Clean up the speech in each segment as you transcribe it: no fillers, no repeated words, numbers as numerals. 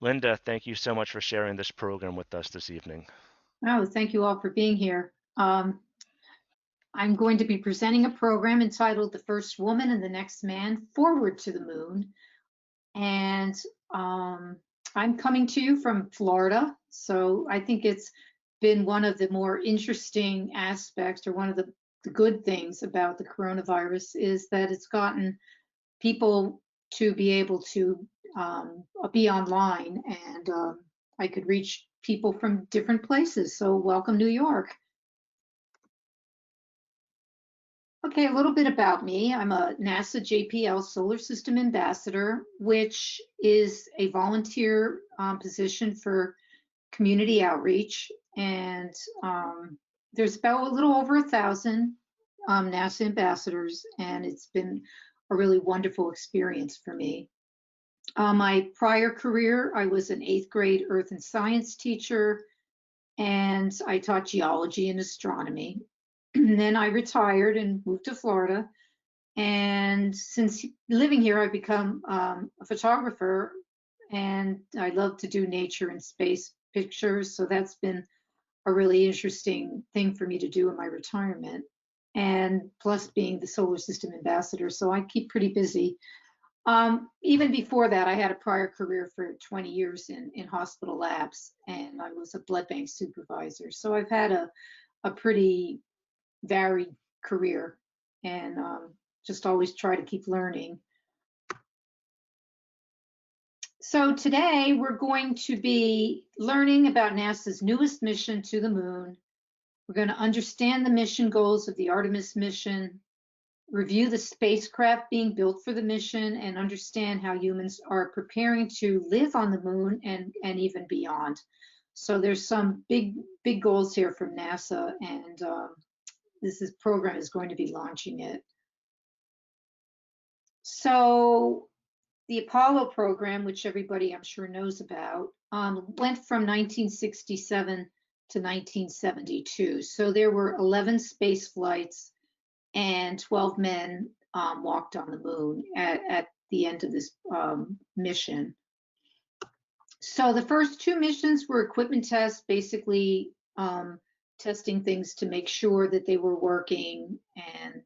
Linda, thank you so much for sharing this program with us this evening. Oh, thank you all for being here. I'm going to be presenting a program entitled The First Woman and the Next Man Forward to the Moon. And I'm coming to you from Florida. So I think it's been one of the more interesting aspects, or one of the good things about the coronavirus, is that it's gotten people to be able to be online, and I could reach people from different places. So welcome, New York. Okay, a little bit about me. I'm a NASA JPL Solar System Ambassador, which is a volunteer position for community outreach. And there's about a little over 1,000 NASA ambassadors, and it's been a really wonderful experience for me. My prior career, I was an 8th grade earth and science teacher, and I taught geology and astronomy. And then I retired and moved to Florida. And since living here, I've become a photographer, and I love to do nature and space pictures. So that's been a really interesting thing for me to do in my retirement. And plus being the solar system ambassador, so I keep pretty busy. Even before that, I had a prior career for 20 years in hospital labs, and I was a blood bank supervisor. So I've had a pretty varied career, and just always try to keep learning. So today we're going to be learning about NASA's newest mission to the moon. We're going to understand the mission goals of the Artemis mission, review the spacecraft being built for the mission, and understand how humans are preparing to live on the moon and even beyond. So there's some big goals here from NASA, and this program is going to be launching it. So the Apollo program, which everybody I'm sure knows about, went from 1967 to 1972. So there were 11 space flights, and 12 men walked on the moon at the end of this mission. So the first 2 missions were equipment tests, basically testing things to make sure that they were working, and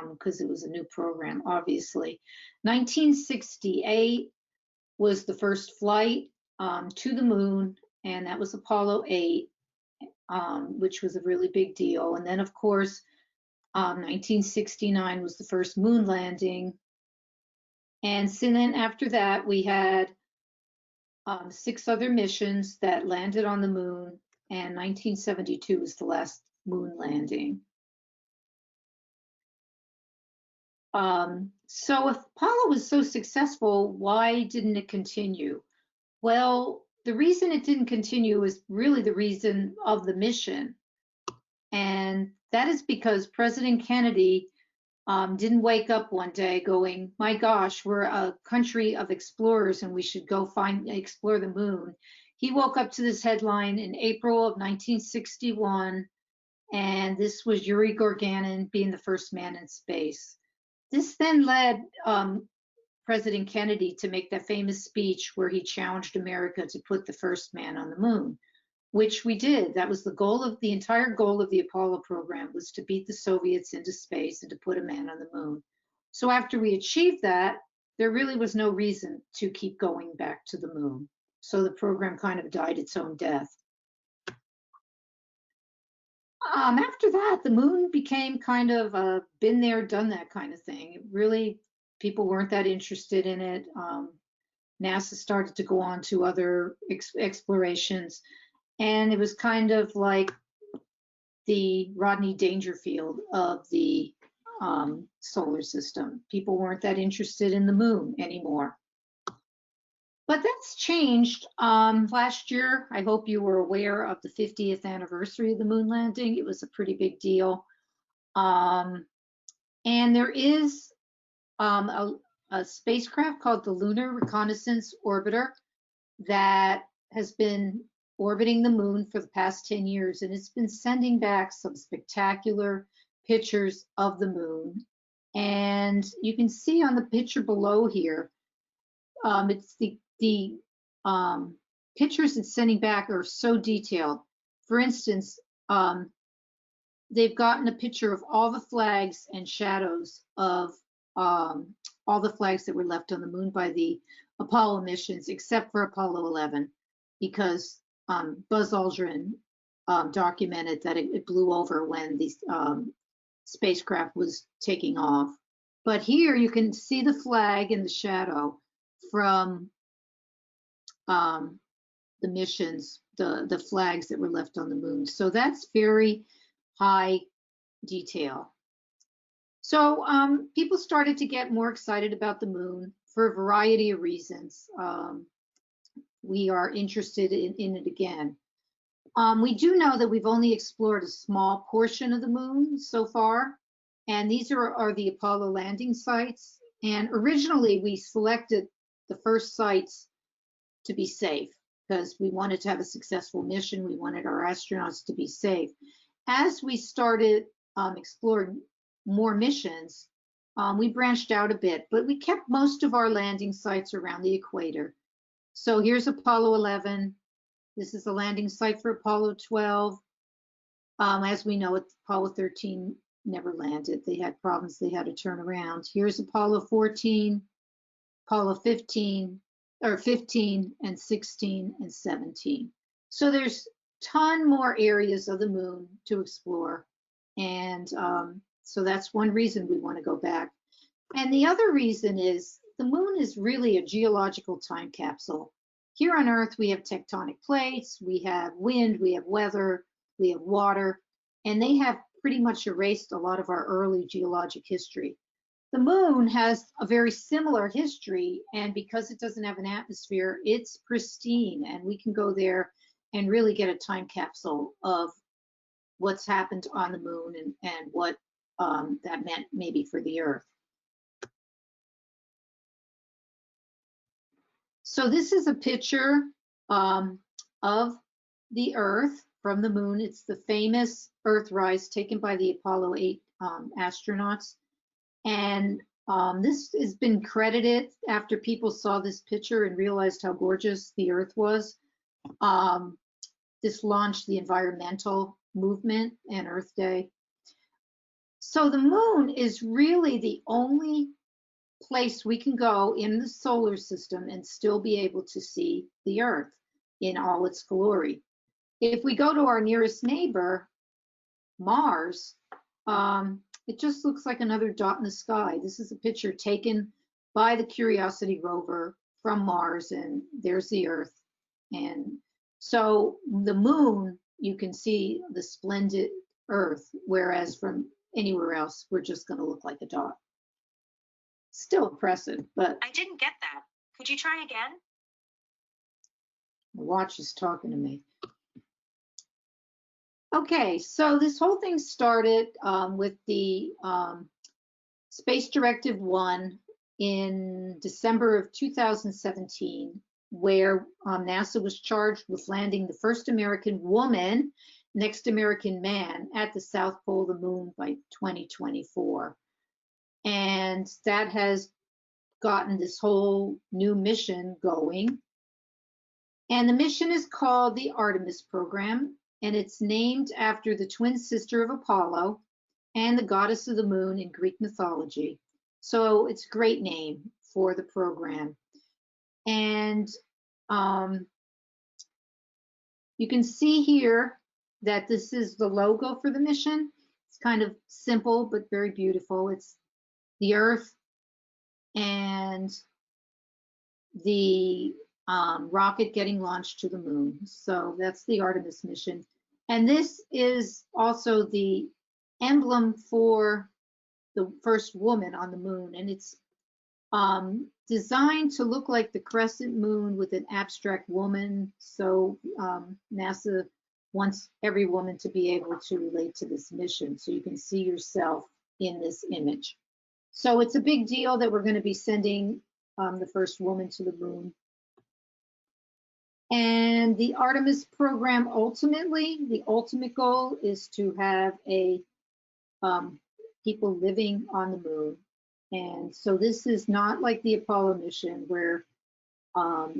because it was a new program, obviously. 1968 was the first flight to the moon, and that was Apollo 8, which was a really big deal. And then, of course, 1969 was the first moon landing. And so then after that, we had 6 other missions that landed on the moon, and 1972 was the last moon landing. So if Apollo was so successful, why didn't it continue? Well, the reason it didn't continue is really the reason of the mission. And that is because President Kennedy didn't wake up one day going, my gosh, we're a country of explorers and we should go explore the moon. He woke up to this headline in April of 1961, and this was Yuri Gagarin being the first man in space. This then led President Kennedy to make that famous speech where he challenged America to put the first man on the moon, which we did. That was the entire goal of the Apollo program, was to beat the Soviets into space and to put a man on the moon. So after we achieved that, there really was no reason to keep going back to the moon. So the program kind of died its own death. After that, the moon became kind of a been there, done that kind of thing. Really, people weren't that interested in it. NASA started to go on to other explorations, and it was kind of like the Rodney Dangerfield of the solar system. People weren't that interested in the moon anymore. But that's changed. Last year, I hope you were aware of the 50th anniversary of the moon landing. It was a pretty big deal. And there is a spacecraft called the Lunar Reconnaissance Orbiter that has been orbiting the moon for the past 10 years, and it's been sending back some spectacular pictures of the moon. And you can see on the picture below here, it's the pictures it's sending back are so detailed. For instance, they've gotten a picture of all the flags and shadows of all the flags that were left on the moon by the Apollo missions, except for Apollo 11, because Buzz Aldrin documented that it blew over when the spacecraft was taking off. But here you can see the flag in the shadow from the missions, the flags that were left on the moon. So that's very high detail. So people started to get more excited about the moon for a variety of reasons. We are interested in it again. We do know that we've only explored a small portion of the moon so far, and these are the Apollo landing sites. And originally we selected the first sites to be safe because we wanted to have a successful mission. We wanted our astronauts to be safe. As we started exploring more missions, we branched out a bit, but we kept most of our landing sites around the equator. So here's Apollo 11. This is the landing site for Apollo 12. As we know, Apollo 13 never landed. They had problems. They had to turn around. Here's Apollo 14, Apollo 15, or 15 and 16 and 17. So there's a ton more areas of the moon to explore. And so that's one reason we want to go back. And the other reason is the moon is really a geological time capsule. Here on Earth, we have tectonic plates, we have wind, we have weather, we have water, and they have pretty much erased a lot of our early geologic history. The moon has a very similar history, and because it doesn't have an atmosphere, it's pristine, and we can go there and really get a time capsule of what's happened on the moon and what that meant maybe for the Earth. So this is a picture of the Earth from the moon. It's the famous Earthrise taken by the Apollo 8 astronauts. And this has been credited after people saw this picture and realized how gorgeous the Earth was. This launched the environmental movement and Earth Day. So the moon is really the only place we can go in the solar system and still be able to see the Earth in all its glory. If we go to our nearest neighbor, Mars, it just looks like another dot in the sky. This is a picture taken by the Curiosity rover from Mars, and there's the Earth. And so the moon, you can see the splendid Earth, whereas from anywhere else, we're just going to look like a dot. Still impressive, but I didn't get that. Could you try again? the watch is talking to me. Okay, so this whole thing started with the Space Directive 1 in December of 2017, where NASA was charged with landing the first American woman, next American man at the South Pole of the moon by 2024. And that has gotten this whole new mission going. And the mission is called the Artemis Program, and it's named after the twin sister of Apollo and the goddess of the moon in Greek mythology. So it's a great name for the program. And you can see here that this is the logo for the mission. It's kind of simple, but very beautiful. It's the Earth and the rocket getting launched to the moon. So that's the Artemis mission. And this is also the emblem for the first woman on the moon. And it's designed to look like the crescent moon with an abstract woman. So NASA wants every woman to be able to relate to this mission. So you can see yourself in this image. So it's a big deal that we're going to be sending the first woman to the moon. And the Artemis program, ultimately, the ultimate goal is to have people living on the moon. And so this is not like the Apollo mission where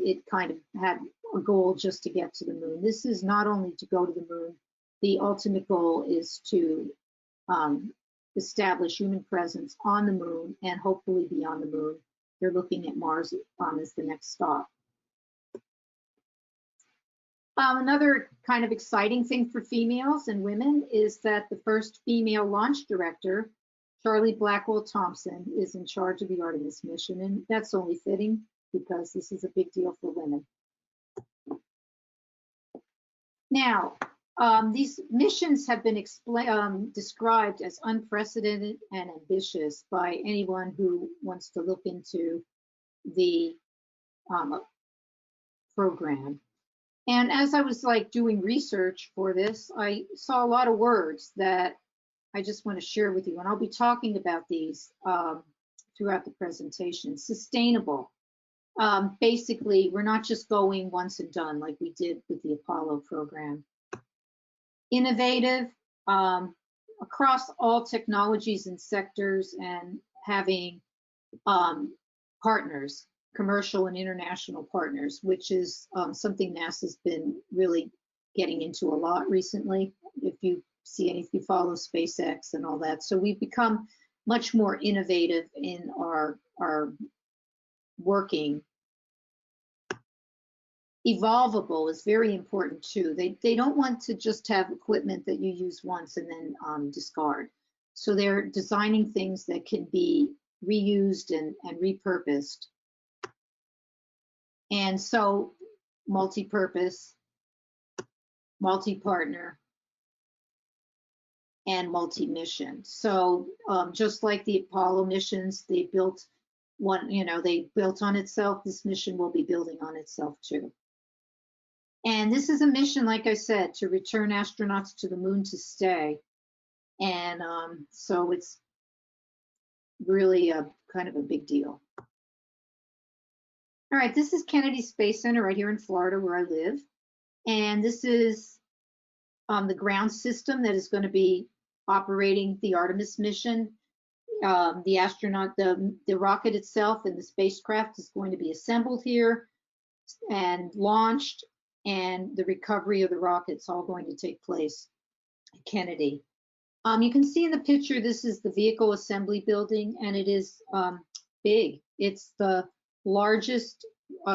it kind of had a goal just to get to the moon. This is not only to go to the moon, the ultimate goal is to establish human presence on the moon and hopefully beyond the moon. They're looking at Mars as the next stop. Another kind of exciting thing for females and women is that the first female launch director, Charlie Blackwell Thompson, is in charge of the Artemis mission, and that's only fitting because this is a big deal for women. Now, these missions have been described as unprecedented and ambitious by anyone who wants to look into the program. And as I was doing research for this, I saw a lot of words that I just want to share with you. And I'll be talking about these throughout the presentation. Sustainable. Basically, we're not just going once and done like we did with the Apollo program. Innovative, across all technologies and sectors, and having partners, commercial and international partners, which is something NASA's been really getting into a lot recently. If you follow SpaceX and all that. So we've become much more innovative in our working. Evolvable is very important too. They don't want to just have equipment that you use once and then discard. So they're designing things that can be reused and repurposed. And so multi-purpose, multi-partner, and multi-mission. So just like the Apollo missions, they built one, they built on itself. This mission will be building on itself too. And this is a mission, like I said, to return astronauts to the moon to stay. And so it's really a kind of a big deal. All right, this is Kennedy Space Center right here in Florida where I live. And this is the ground system that is going to be operating the Artemis mission. The astronaut, the rocket itself and the spacecraft is going to be assembled here and launched, and the recovery of the rocket's all going to take place at Kennedy. You can see in the picture, this is the vehicle assembly building, and it is big. It's the largest,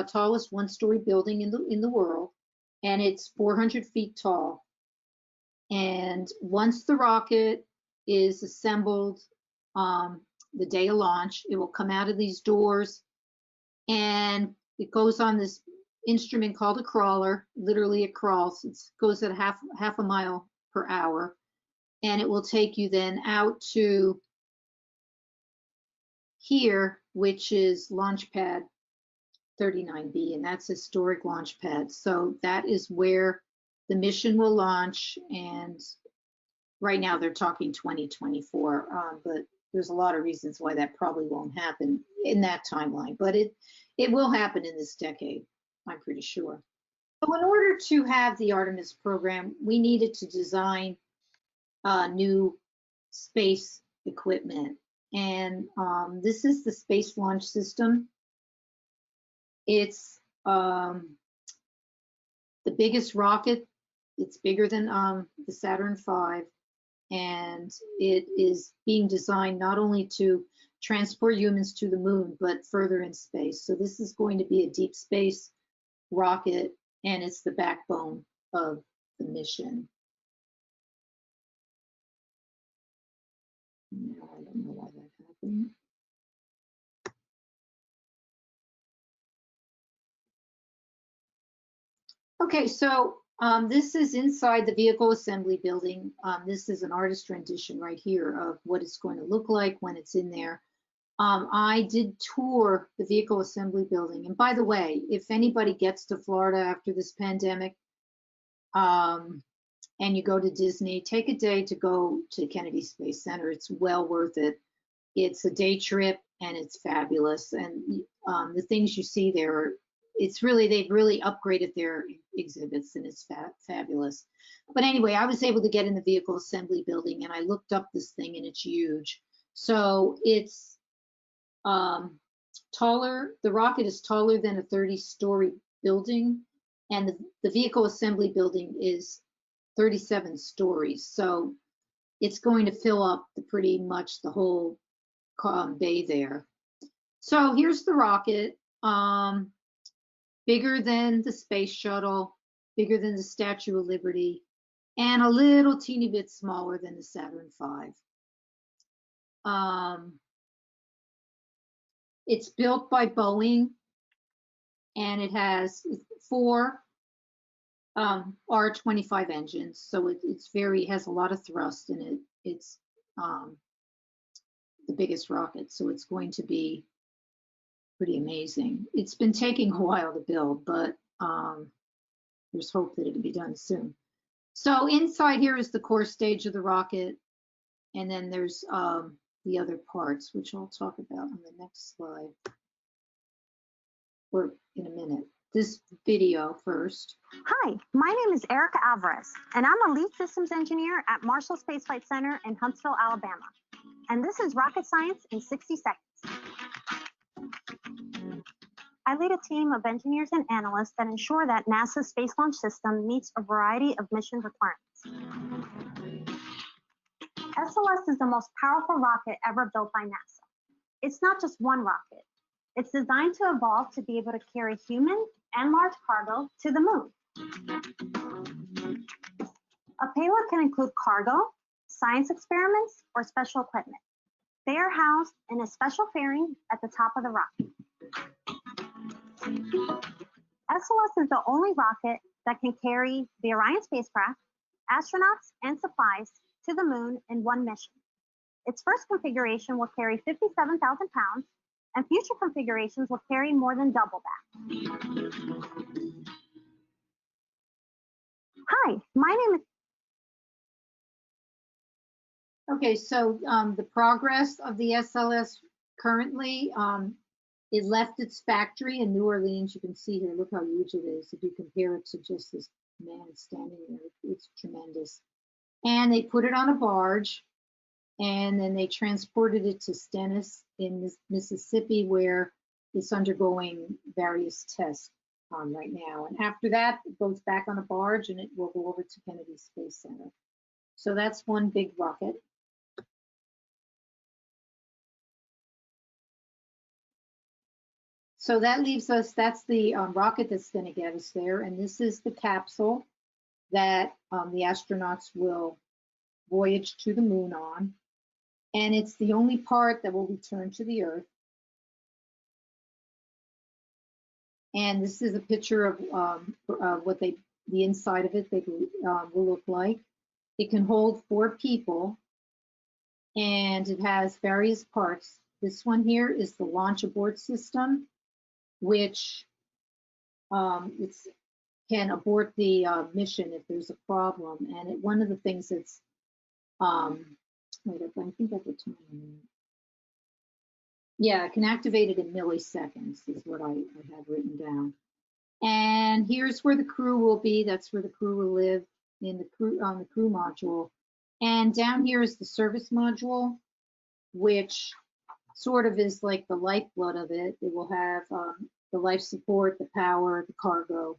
tallest one-story building in the world, and it's 400 feet tall. And once the rocket is assembled, the day of launch, it will come out of these doors, and it goes on this instrument called a crawler. Literally it crawls. It goes at half a mile per hour, and it will take you then out to here, which is launch pad 39B, and that's historic launch pad. So that is where the mission will launch, and right now they're talking 2024, but there's a lot of reasons why that probably won't happen in that timeline, but it will happen in this decade, I'm pretty sure. So in order to have the Artemis program, we needed to design new space equipment. And this is the Space Launch System. It's the biggest rocket. It's bigger than the Saturn V. And it is being designed not only to transport humans to the moon, but further in space. So this is going to be a deep space rocket, and it's the backbone of the mission. Now, I don't know why that happened. Okay, so this is inside the vehicle assembly building. This is an artist rendition right here of what it's going to look like when it's in there. I did tour the vehicle assembly building. And by the way, if anybody gets to Florida after this pandemic and you go to Disney, take a day to go to Kennedy Space Center. It's well worth it. It's a day trip and it's fabulous. And the things you see there, they've really upgraded their exhibits, and it's fabulous. But anyway, I was able to get in the vehicle assembly building, and I looked up this thing, and it's huge. So it's taller, the rocket is taller than a 30-story building, and the vehicle assembly building is 37 stories. So it's going to fill up pretty much the whole bay there. So here's the rocket, bigger than the space shuttle, bigger than the Statue of Liberty, and a little teeny bit smaller than the Saturn V. It's built by Boeing, and it has 4 R-25 engines, so it has a lot of thrust in it. It's the biggest rocket, so it's going to be pretty amazing. It's been taking a while to build, but there's hope that it'll be done soon. So inside here is the core stage of the rocket, and then there's the other parts, which I'll talk about on the next slide, or in a minute. This video first. Hi, my name is Erica Alvarez, and I'm a lead systems engineer at Marshall Space Flight Center in Huntsville, Alabama. And this is Rocket Science in 60 seconds. I lead a team of engineers and analysts that ensure that NASA's Space Launch System meets a variety of mission requirements. SLS is the most powerful rocket ever built by NASA. It's not just one rocket. It's designed to evolve to be able to carry human and large cargo to the moon. A payload can include cargo, science experiments, or special equipment. They are housed in a special fairing at the top of the rocket. SLS is the only rocket that can carry the Orion spacecraft, astronauts, and supplies to the moon in one mission. Its first configuration will carry 57,000 pounds, and future configurations will carry more than double that. Hi, my name is... Okay, so the progress of the SLS currently, it left its factory in New Orleans. You can see here, look how huge it is. If you compare it to just this man standing there, it's tremendous. And they put it on a barge, and then they transported it to Stennis in Mississippi, where it's undergoing various tests right now. And after that, it goes back on a barge, and it will go over to Kennedy Space Center. So that's one big rocket. So that leaves us, that's the rocket that's going to get us there. And this is the capsule that the astronauts will voyage to the moon on. And it's the only part that will return to the Earth. And this is a picture of what the inside of it will look like. It can hold 4 people, and it has various parts. This one here is the launch abort system, which can abort the mission if there's a problem. And one of the things that's, wait, I think at the time, yeah, it can activate it in milliseconds is what I have written down. And here's where the crew will be. That's where the crew will live on the crew module. And down here is the service module, which sort of is like the lifeblood of it. It will have the life support, the power, the cargo,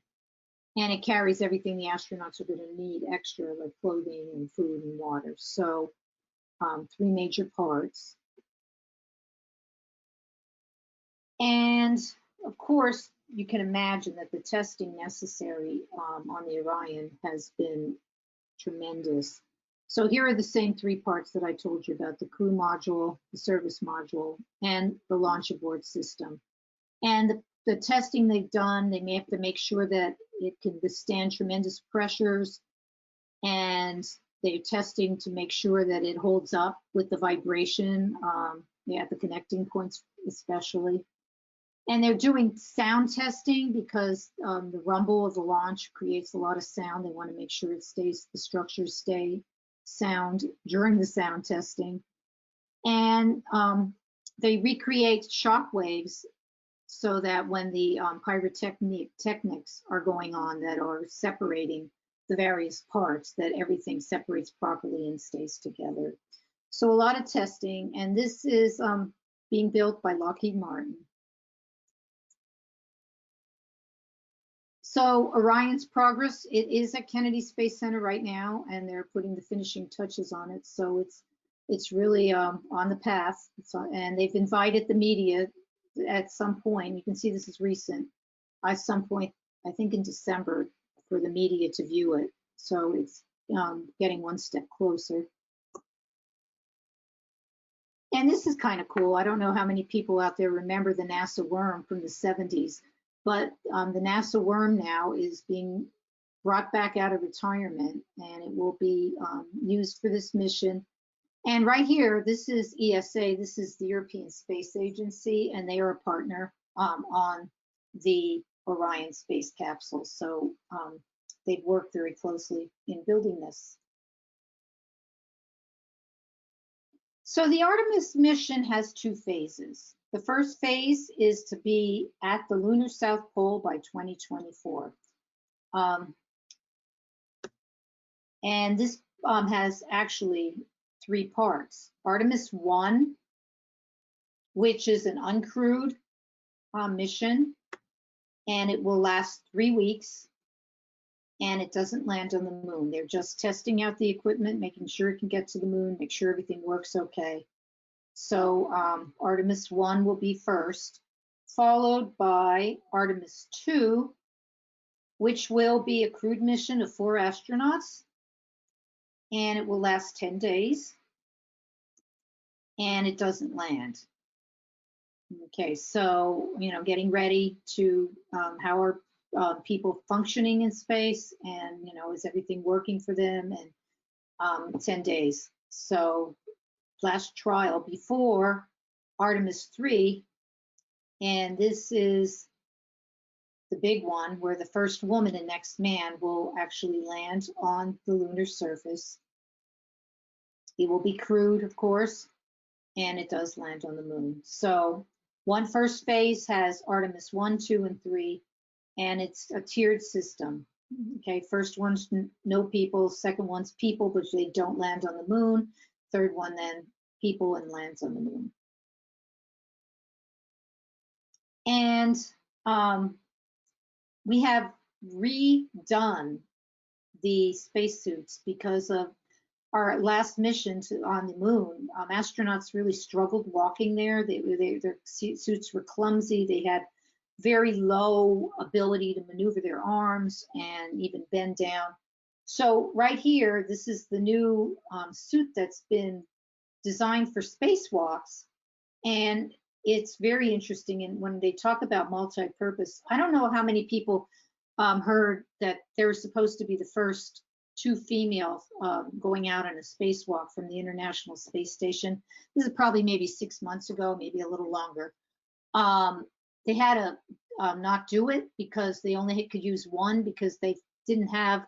and it carries everything the astronauts are going to need extra, like clothing and food and water. So 3 major parts. And of course, you can imagine that the testing necessary on the Orion has been tremendous. So here are the same 3 parts that I told you about: the crew module, the service module, and the launch abort system. And the testing they've done, they may have to make sure that it can withstand tremendous pressures, and they're testing to make sure that it holds up with the vibration at the connecting points especially. And they're doing sound testing because the rumble of the launch creates a lot of sound. They want to make sure the structures stay sound during the sound testing. And they recreate shock waves so that when the pyrotechnics are going on that are separating the various parts, that everything separates properly and stays together. So a lot of testing, and this is being built by Lockheed Martin. So Orion's Progress, it is at Kennedy Space Center right now, and they're putting the finishing touches on it. So it's really on the path. And they've invited the media at some point. You can see this is recent. At some point, I think in December, for the media to view it. So it's getting one step closer. And this is kind of cool. I don't know how many people out there remember the NASA worm from the 70s, but the NASA worm now is being brought back out of retirement, and it will be used for this mission. And right here, this is ESA, this is the European Space Agency, and they are a partner on the Orion space capsule. So they've worked very closely in building this. So the Artemis mission has two phases. The first phase is to be at the lunar South Pole by 2024. And this has actually three parts. Artemis 1, which is an uncrewed mission, and it will last 3 weeks, and it doesn't land on the moon. They're just testing out the equipment, making sure it can get to the moon, make sure everything works okay. So Artemis 1 will be first, followed by Artemis 2, which will be a crewed mission of 4 astronauts, and it will last 10 days, and it doesn't land. Okay, so, getting ready to how are people functioning in space, and, is everything working for them, and 10 days. So last trial before Artemis 3, and this is the big one where the first woman and next man will actually land on the lunar surface. It will be crewed, of course, and it does land on the moon. So one first phase has Artemis 1, 2, and 3, and it's a tiered system. Okay, first one's no people, second one's people, but they don't land on the moon. Third one then people and lands on the moon. And we have redone the spacesuits because of our last mission on the moon. Astronauts really struggled walking there. Their suits were clumsy. They had very low ability to maneuver their arms and even bend down. So right here, this is the new suit that's been designed for spacewalks, and it's very interesting. And when they talk about multi-purpose, I don't know how many people heard that they were supposed to be the first 2 females going out on a spacewalk from the International Space Station. This is probably maybe 6 months ago, maybe a little longer. They had to not do it because they only could use one because they didn't have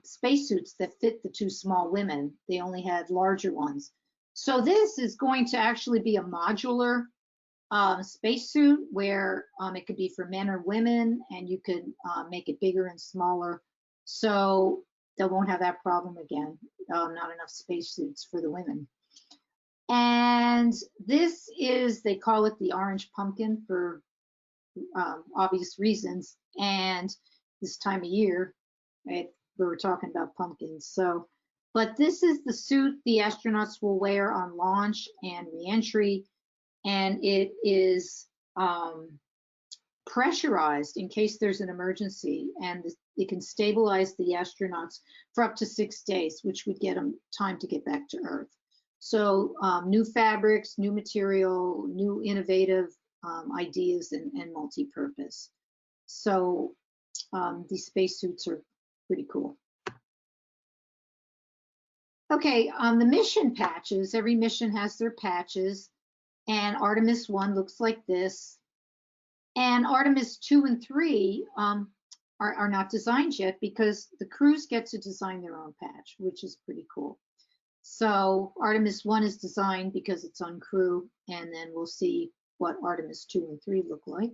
spacesuits that fit the 2 small women. They only had larger ones. So this is going to actually be a modular spacesuit where it could be for men or women, and you could make it bigger and smaller. So they won't have that problem again. Not enough spacesuits for the women. And this is, they call it the orange pumpkin for obvious reasons. And this time of year, we were talking about pumpkins. So, but this is the suit the astronauts will wear on launch and reentry, and it is pressurized in case there's an emergency, and it can stabilize the astronauts for up to 6 days, which would get them time to get back to Earth. So new fabrics, new material, new innovative ideas, and multi-purpose. So these spacesuits are pretty cool. Okay, the mission patches, every mission has their patches, and Artemis 1 looks like this. And Artemis 2 and 3 are not designed yet because the crews get to design their own patch, which is pretty cool. So Artemis 1 is designed because it's on crew, and then we'll see what Artemis 2 and 3 look like.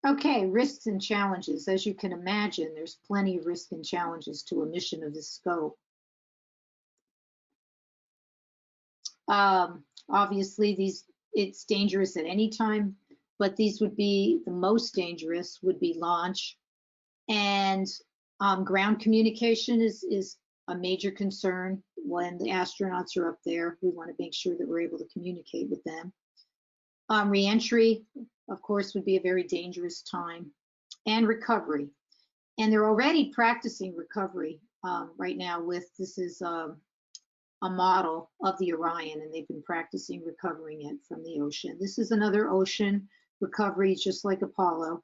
Okay, risks and challenges. As you can imagine, there's plenty of risks and challenges to a mission of this scope. Obviously, it's dangerous at any time. but these would be the most dangerous, would be launch. And ground communication is a major concern when the astronauts are up there. We want to make sure that we're able to communicate with them. Reentry, of course, would be a very dangerous time, and recovery. And they're already practicing recovery right now with, this is a model of the Orion, and they've been practicing recovering it from the ocean. This is another ocean recovery, just like Apollo.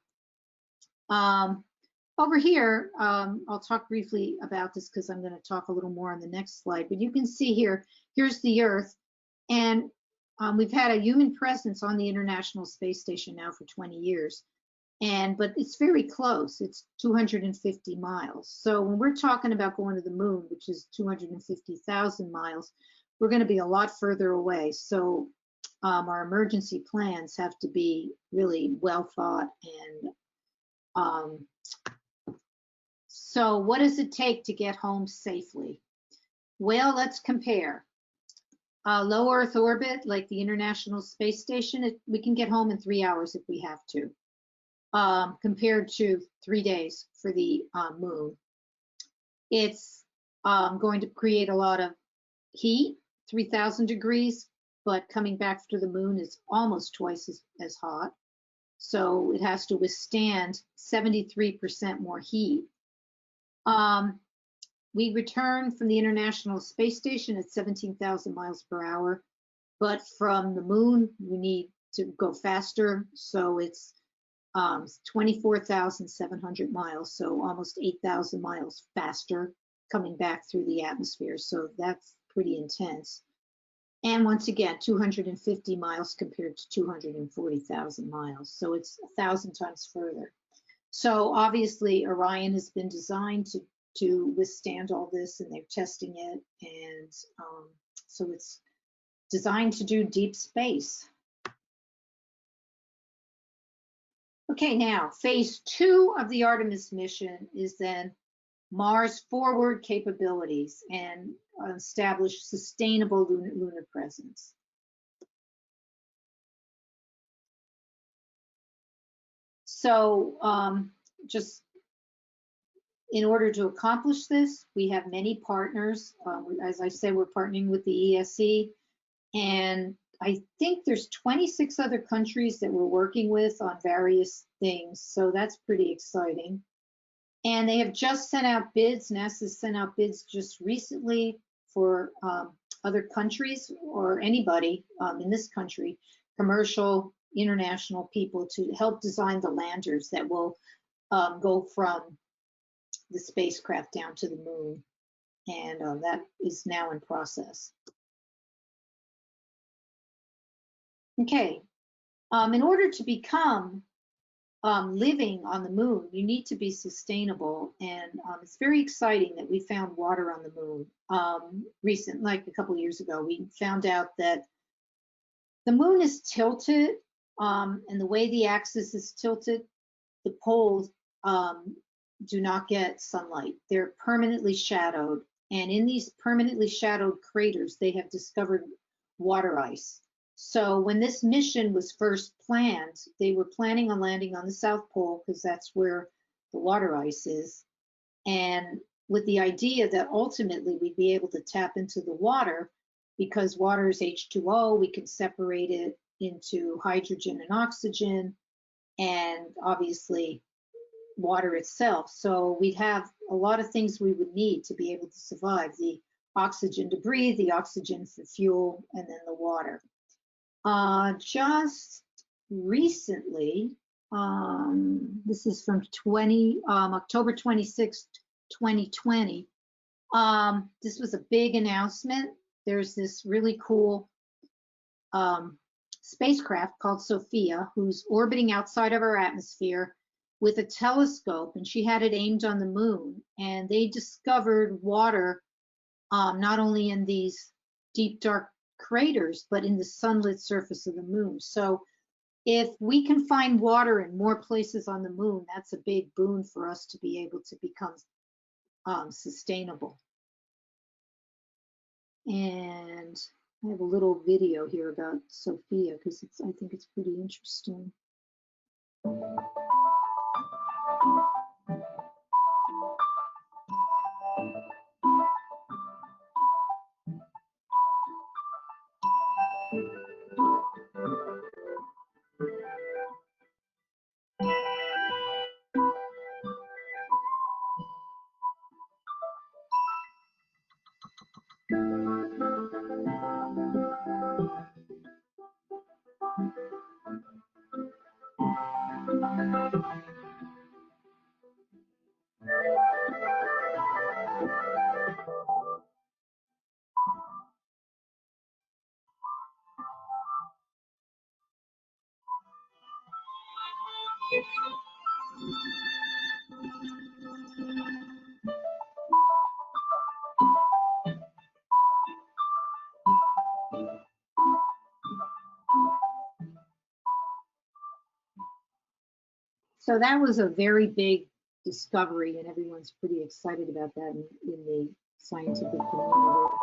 Over here, I'll talk briefly about this because I'm going to talk a little more on the next slide, but you can see here, here's the Earth, and we've had a human presence on the International Space Station now for 20 years. But it's very close. It's 250 miles. So when we're talking about going to the moon, which is 250,000 miles, we're going to be a lot further away. So our emergency plans have to be really well thought. And so what does it take to get home safely? Well, let's compare. Low Earth orbit, like the International Space Station, we can get home in 3 hours if we have to. Compared to 3 days for the moon. It's going to create a lot of heat, 3,000 degrees, but coming back to the moon is almost twice as hot. So it has to withstand 73% more heat. We return from the International Space Station at 17,000 miles per hour, but from the moon, we need to go faster. So it's 24,700 miles, so almost 8,000 miles faster coming back through the atmosphere. So that's pretty intense. And once again, 250 miles compared to 240,000 miles. So it's 1,000 times further. So obviously Orion has been designed to withstand all this, and they're testing it. And so it's designed to do deep space. Okay, now phase 2 of the Artemis mission is then Mars forward capabilities and establish sustainable lunar presence. So just in order to accomplish this, we have many partners. As I said, we're partnering with the ESE, and I think there's 26 other countries that we're working with on various things, so that's pretty exciting. And they have just sent out bids. NASA sent out bids just recently for other countries or anybody in this country, commercial, international people, to help design the landers that will go from the spacecraft down to the moon. And that is now in process. Okay, in order to become living on the moon, you need to be sustainable, and it's very exciting that we found water on the moon. Like a couple of years ago, we found out that the moon is tilted, and the way the axis is tilted, the poles do not get sunlight. They're permanently shadowed, and in these permanently shadowed craters, they have discovered water ice. So when this mission was first planned, they were planning on landing on the South Pole because that's where the water ice is. And with the idea that ultimately we'd be able to tap into the water, because water is H2O, we can separate it into hydrogen and oxygen, and obviously water itself. So we'd have a lot of things we would need to be able to survive: the oxygen to breathe, the oxygen for fuel, and then the water. Just recently, this is from October 26th, 2020. This was a big announcement. There's this really cool spacecraft called Sophia, who's orbiting outside of our atmosphere with a telescope, and she had it aimed on the moon. And they discovered water not only in these deep, dark craters, but in the sunlit surface of the moon. So if we can find water in more places on the moon, that's a big boon for us to be able to become sustainable. And I have a little video here about Sophia because I think it's pretty interesting. So that was a very big discovery, and everyone's pretty excited about that in the scientific community.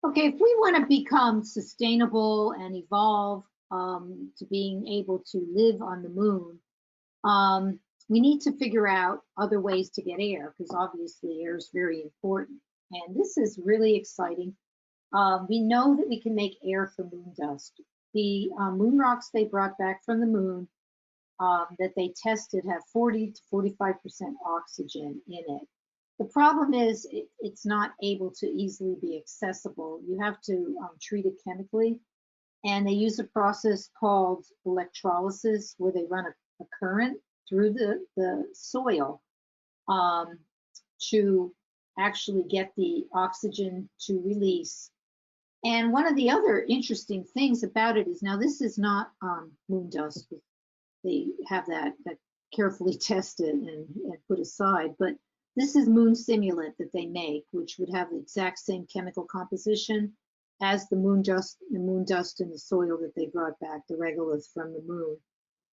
Okay, if we want to become sustainable and evolve to being able to live on the moon, we need to figure out other ways to get air, because obviously air is very important. And this is really exciting. We know that we can make air from moon dust. The moon rocks they brought back from the moon that they tested have 40 to 45% oxygen in it. The problem is it's not able to easily be accessible. You have to treat it chemically, and they use a process called electrolysis, where they run a current through the soil to actually get the oxygen to release. And one of the other interesting things about it is, now this is not moon dust. They have that carefully tested and put aside, but this is moon simulant that they make, which would have the exact same chemical composition as the moon dust in the soil that they brought back, the regolith from the moon.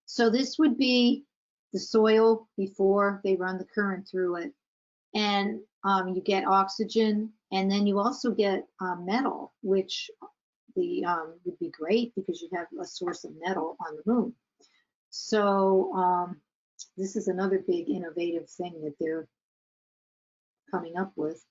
So this would be the soil before they run the current through it. And you get oxygen, and then you also get metal, which would be great because you have a source of metal on the moon. So this is another big innovative thing that they're coming up with.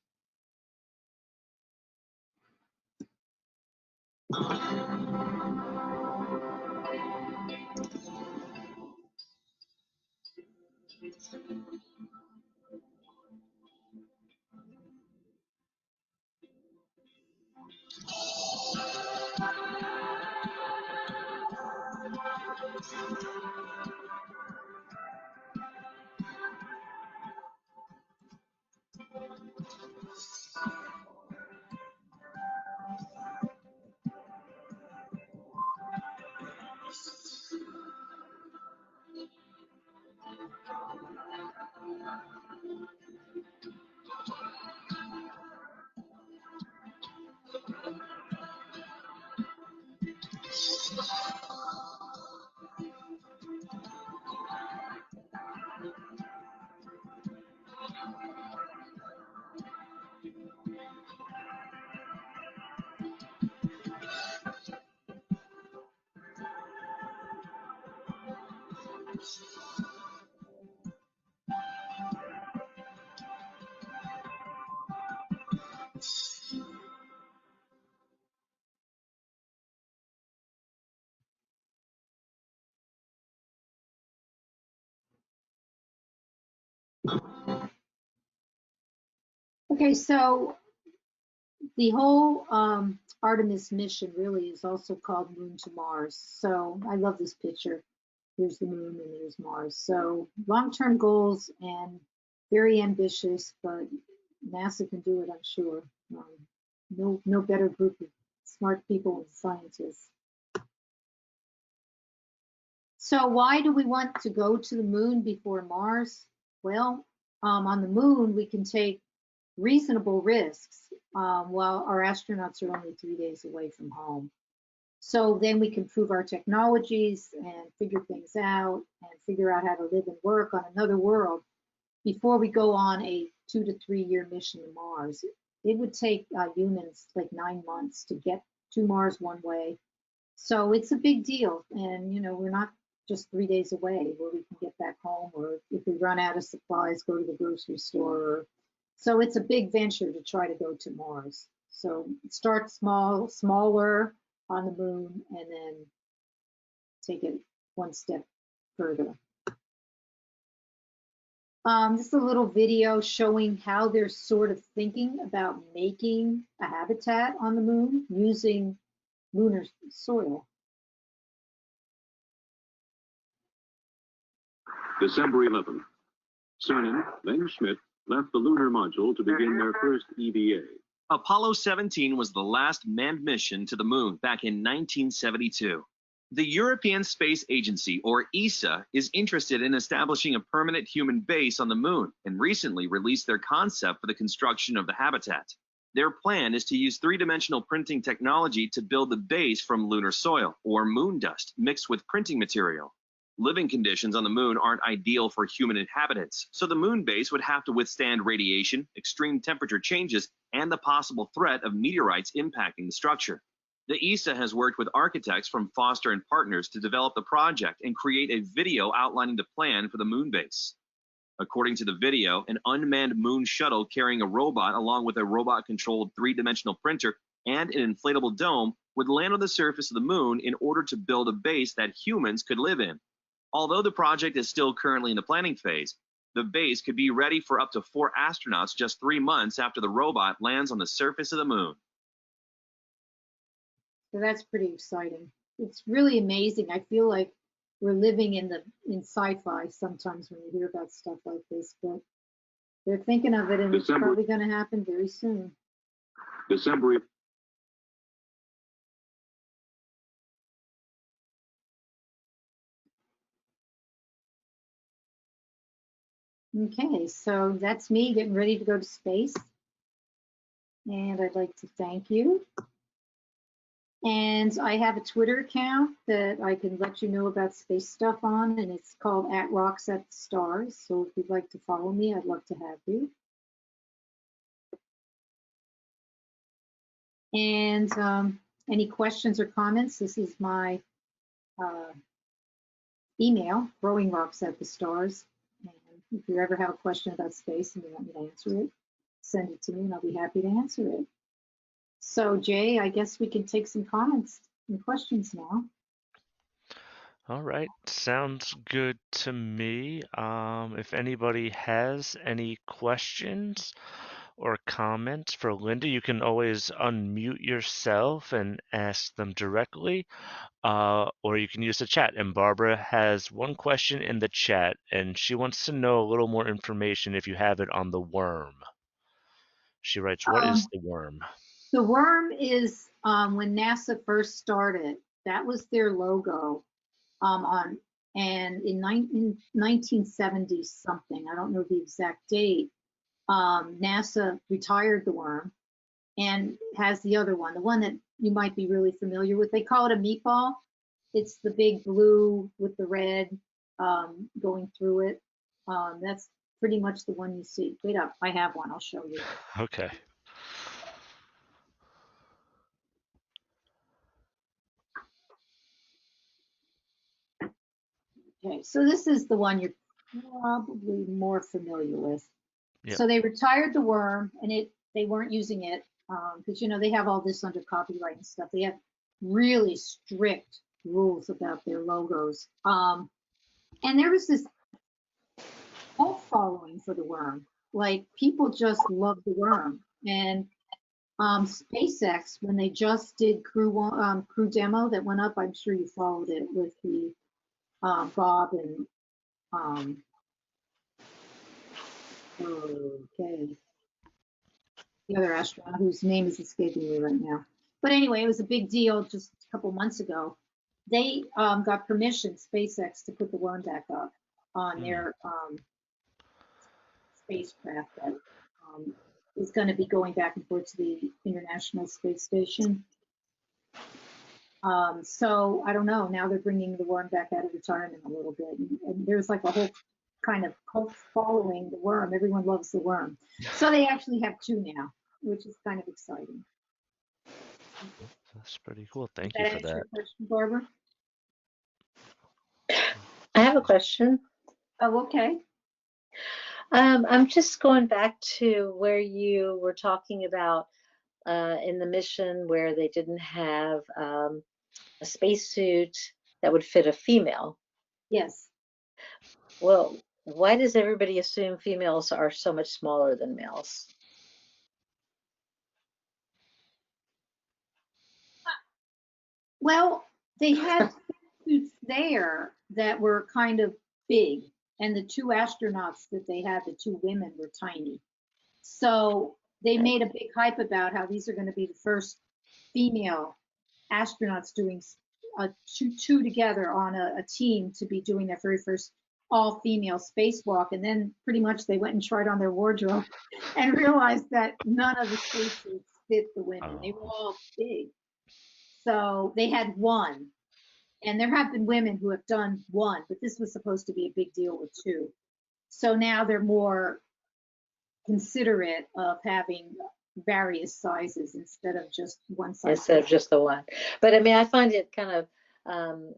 Okay, so the whole Artemis mission really is also called Moon to Mars. So I love this picture. Here's the moon and here's Mars. So long-term goals and very ambitious, but NASA can do it, I'm sure. No better group of smart people and scientists. So why do we want to go to the moon before Mars? Well, on the moon, we can take reasonable risks while our astronauts are only 3 days away from home. So then we can prove our technologies and figure things out and figure out how to live and work on another world before we go on a 2 to 3 year mission to Mars. It would take humans like 9 months to get to Mars one way So it's a big deal. And, you know, we're not just 3 days away where we can get back home, or if we run out of supplies, go to the grocery store. So it's a big venture to try to go to Mars. So start small, smaller on the moon, and then take it one step further. This is a little video showing how they're sort of thinking about making a habitat on the moon using lunar soil. December 11th. Cernan, then Schmidt, left the lunar module to begin their first EVA. Apollo 17 was the last manned mission to the moon back in 1972. The European Space Agency, or ESA, is interested in establishing a permanent human base on the moon and recently released their concept for the construction of the habitat. Their plan is to use three-dimensional printing technology to build the base from lunar soil, or moon dust, mixed with printing material. Living conditions on the moon aren't ideal for human inhabitants, so the moon base would have to withstand radiation, extreme temperature changes, and the possible threat of meteorites impacting the structure. The ESA has worked with architects from Foster and Partners to develop the project and create a video outlining the plan for the moon base. According to the video, an unmanned moon shuttle carrying a robot along with a robot-controlled three-dimensional printer and an inflatable dome would land on the surface of the moon in order to build a base that humans could live in. Although the project is still currently in the planning phase, the base could be ready for up to 4 astronauts just 3 months after the robot lands on the surface of the moon. So that's pretty exciting. It's really amazing. I feel like we're living in sci-fi sometimes when you hear about stuff like this, but they're thinking of it, and it's probably going to happen very soon. December. Okay, so that's me getting ready to go to space. And I'd like to thank you. And I have a Twitter account that I can let you know about space stuff on, and it's called @RocksAtTheStars. So if you'd like to follow me, I'd love to have you. And any questions or comments, this is my email, growingrocks@thestars. And if you ever have a question about space and you want me to answer it, send it to me and I'll be happy to answer it. So Jay, I guess we can take some comments and questions now. All right, sounds good to me. If anybody has any questions or comments for Linda, you can always unmute yourself and ask them directly, or you can use the chat. And Barbara has one question in the chat, and she wants to know a little more information if you have it on the worm. She writes, what is the worm? The worm is when NASA first started, that was their logo. And in 1970 something, I don't know the exact date, NASA retired the worm and has the other one, the one that you might be really familiar with. They call it a meatball. It's the big blue with the red going through it. That's pretty much the one you see. Wait up, I have one, I'll show you. Okay. Okay, so this is the one you're probably more familiar with. Yep. So they retired the worm, and they weren't using it because you know they have all this under copyright and stuff. They have really strict rules about their logos. And there was this cult following for the worm. Like people just love the worm. And SpaceX, when they just did crew demo that went up, I'm sure you followed it with the Bob and okay, the other astronaut whose name is escaping me right now. But anyway, it was a big deal just a couple months ago. They got permission, SpaceX, to put the worm back up on their spacecraft that is going to be going back and forth to the International Space Station. So I don't know, now they're bringing the worm back out of retirement a little bit. And there's like a whole kind of cult following the worm. Everyone loves the worm. So they actually have 2 now, which is kind of exciting. That's pretty cool. Does Thank you that for answer that. your question, Barbara? I have a question. Oh, okay. I'm just going back to where you were talking about in the mission where they didn't have a spacesuit that would fit a female. Yes. Well, why does everybody assume females are so much smaller than males? Well, they had suits there that were kind of big, and the two astronauts that they had, the two women, were tiny. So they made a big hype about how these are going to be the first female astronauts doing two together on a team to be doing their very first all-female spacewalk. And then pretty much they went and tried on their wardrobe and realized that none of the spacesuits fit the women. They were all big. So they had one. And there have been women who have done one, but this was supposed to be a big deal with two. So now they're more considerate of having various sizes instead of just one size. Instead of just the one. But I mean, I find it kind of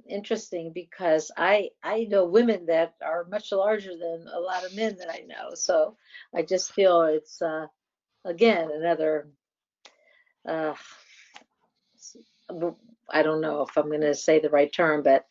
interesting because I know women that are much larger than a lot of men that I know. So I just feel it's again another I don't know if I'm going to say the right term, but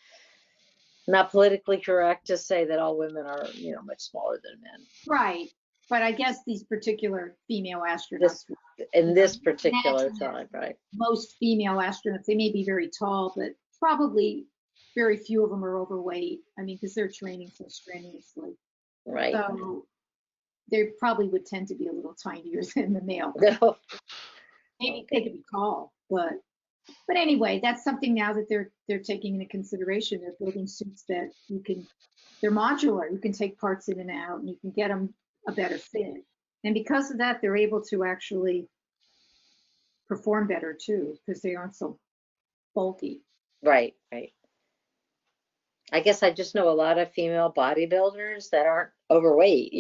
not politically correct to say that all women are, much smaller than men. Right. But I guess these particular female astronauts. In this particular time, right. Most female astronauts, they may be very tall, but probably very few of them are overweight. I mean, because they're training so strenuously. Right. So they probably would tend to be a little tinier than the male. No. Maybe they could be tall, but anyway, that's something now that they're taking into consideration. They're building suits that they're modular. You can take parts in and out, and you can get them a better fit. And because of that, they're able to actually perform better too, because they aren't so bulky. Right. I guess I just know a lot of female bodybuilders that aren't overweight.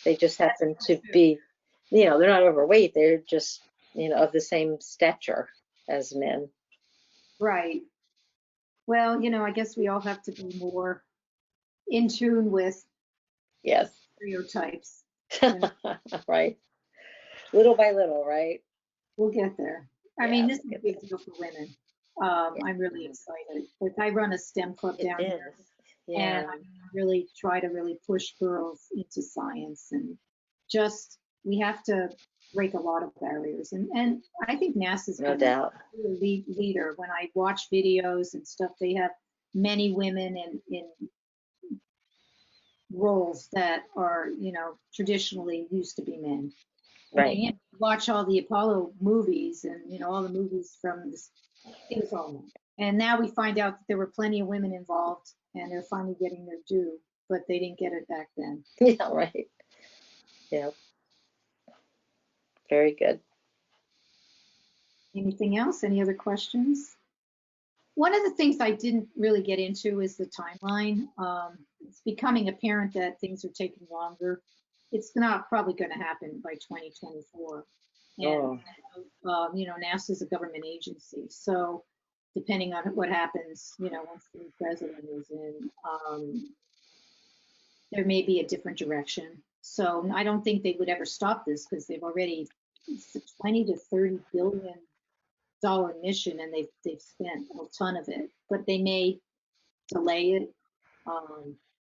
They just happen to be, they're not overweight. They're just, of the same stature as men. Right. Well, I guess we all have to be more in tune with stereotypes. Right. Little by little, right? We'll get there. I mean, this is a big deal for women. I'm really excited. Like, I run a STEM club down here, and I really try to really push girls into science, and we have to break a lot of barriers. And I think NASA's no doubt a leader. When I watch videos and stuff, they have many women in roles that are, traditionally used to be men. Right. And watch all the Apollo movies and, all the movies from this, it was all men. And now we find out that there were plenty of women involved, and they're finally getting their due, but they didn't get it back then. Yeah, right. Yeah. Very good. Anything else? Any other questions? One of the things I didn't really get into is the timeline. It's becoming apparent that things are taking longer. It's not probably going to happen by 2024. And, NASA's a government agency. So depending on what happens, once the new president is in, there may be a different direction. So I don't think they would ever stop this because they've already, it's a 20 to 30 billion dollar mission, and they've spent a ton of it, but they may delay it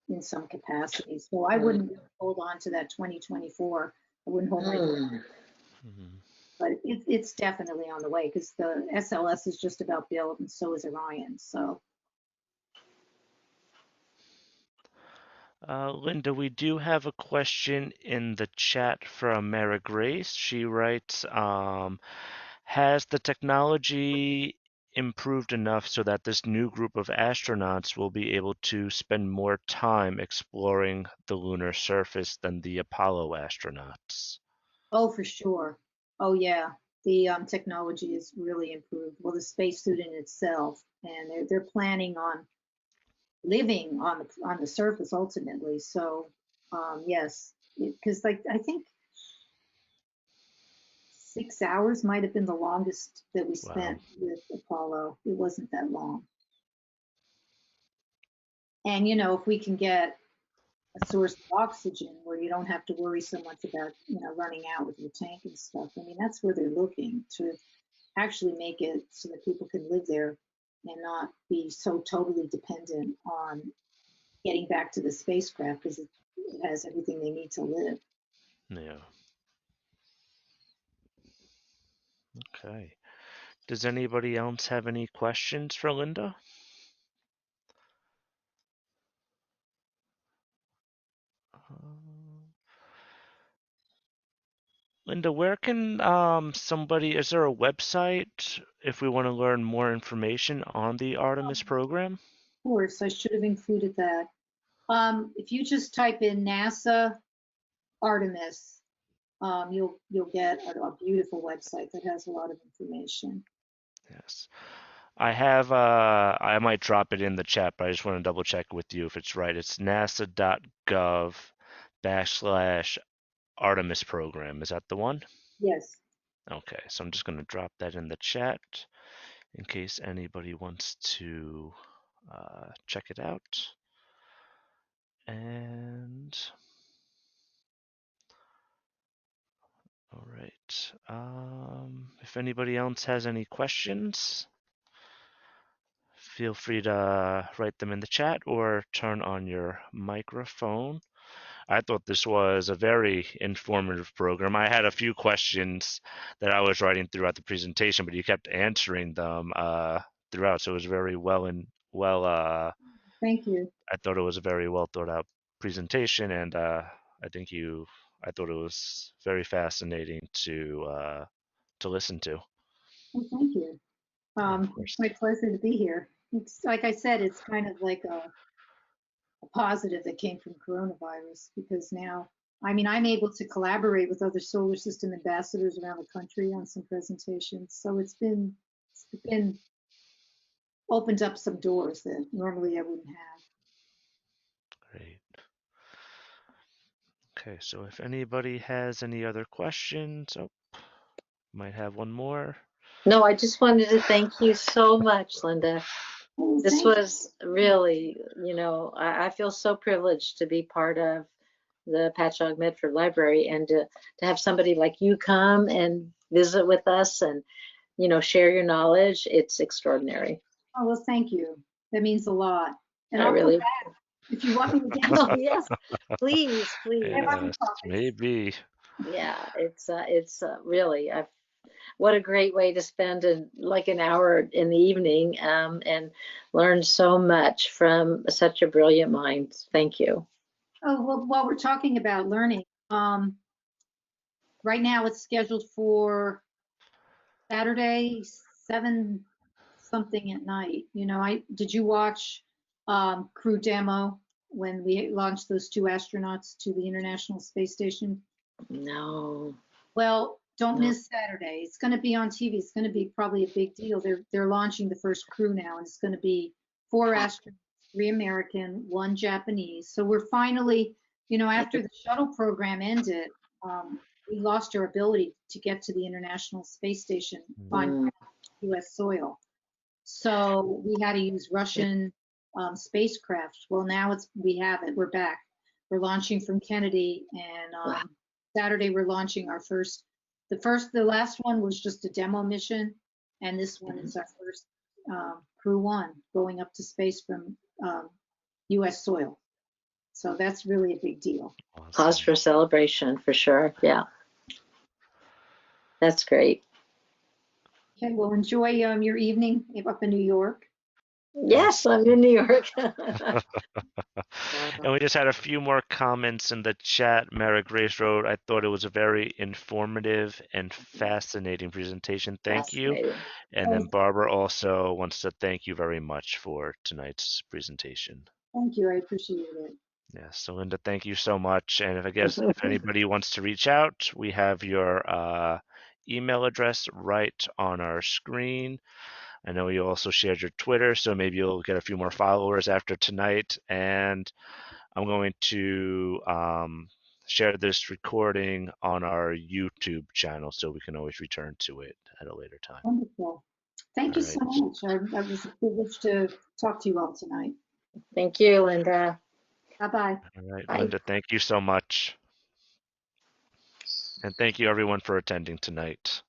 in some capacity. So I wouldn't hold on to that 2024. I wouldn't hold my breath. But it's definitely on the way because the SLS is just about built, and so is Orion. So. Linda, we do have a question in the chat from Mara Grace. She writes, has the technology improved enough so that this new group of astronauts will be able to spend more time exploring the lunar surface than the Apollo astronauts? Oh, for sure. Oh, yeah. The technology is really improved. Well, the spacesuit in itself, and they're planning on living on the surface ultimately. So, yes, because I think 6 hours might have been the longest that we Wow. spent with Apollo. It wasn't that long. And, you know, if we can get a source of oxygen where you don't have to worry so much about, you know, running out with your tank and stuff. I mean, that's where they're looking to actually make it so that people can live there and not be so totally dependent on getting back to the spacecraft because it has everything they need to live. Yeah. Okay. Does anybody else have any questions for Linda? Linda, where can somebody, is there a website if we want to learn more information on the Artemis program? Of course, I should have included that. If you just type in NASA Artemis, you'll get a beautiful website that has a lot of information. Yes. I have, I might drop it in the chat, but I just want to double check with you if it's right. It's nasa.gov/Artemis program. Is that the one? Yes. Okay, so I'm just going to drop that in the chat in case anybody wants to check it out. And all right, if anybody else has any questions, feel free to write them in the chat or turn on your microphone. I thought this was a very informative program. I had a few questions that I was writing throughout the presentation, but you kept answering them throughout, so it was very well and well. Thank you. I thought it was a very well thought out presentation, and I thought it was very fascinating to listen to. Well, thank you. Of It's course. my pleasure to be here. It's like I said, it's kind of like a positive that came from coronavirus because now, I mean, I'm able to collaborate with other solar system ambassadors around the country on some presentations. So it's been opened up some doors that normally I wouldn't have. Great. Okay, so if anybody has any other questions, oh, might have one more. No, I just wanted to thank you so much, Linda. Oh, This thank you. was really, you know, I feel so privileged to be part of the Patchogue-Medford Library and to have somebody like you come and visit with us and, you know, share your knowledge. It's extraordinary. Oh, well, thank you. That means a lot. And I I'll come really, back if you want me again. oh, yes, please, please. Yes, maybe. Yeah, it's really, what a great way to spend like an hour in the evening and learn so much from such a brilliant mind. Thank you. Oh, well, while we're talking about learning, right now it's scheduled for Saturday, 7 something at night. You know, did you watch crew demo when we launched those 2 astronauts to the International Space Station? No. Well, don't No. miss Saturday. It's going to be on TV. It's going to be probably a big deal. They're launching the first crew now, and it's going to be 4 astronauts, 3 American, 1 Japanese. So we're finally, you know, after the shuttle program ended, we lost our ability to get to the International Space Station on U.S. soil. So we had to use Russian spacecraft. Well, now we have it. We're back. We're launching from Kennedy, and Saturday we're launching our first. The last one was just a demo mission, and this one is our first Crew 1 going up to space from U.S. soil. So that's really a big deal. Awesome. Cause for celebration, for sure. Yeah. That's great. Okay, well, enjoy your evening up in New York. Yes, I'm in New York. And we just had a few more comments in the chat. Mara Grace wrote, I thought it was a very informative and fascinating presentation. Thank you. And then Barbara also wants to thank you very much for tonight's presentation. Thank you. I appreciate it. Yes, so Linda, thank you so much. And if anybody wants to reach out, we have your email address right on our screen. I know you also shared your Twitter, so maybe you'll get a few more followers after tonight. And I'm going to share this recording on our YouTube channel so we can always return to it at a later time. Wonderful. Thank you All so right. much. That was a privilege to talk to you all tonight. Thank you, Linda. Bye-bye. All right, Bye. Linda, thank you so much. And thank you everyone for attending tonight.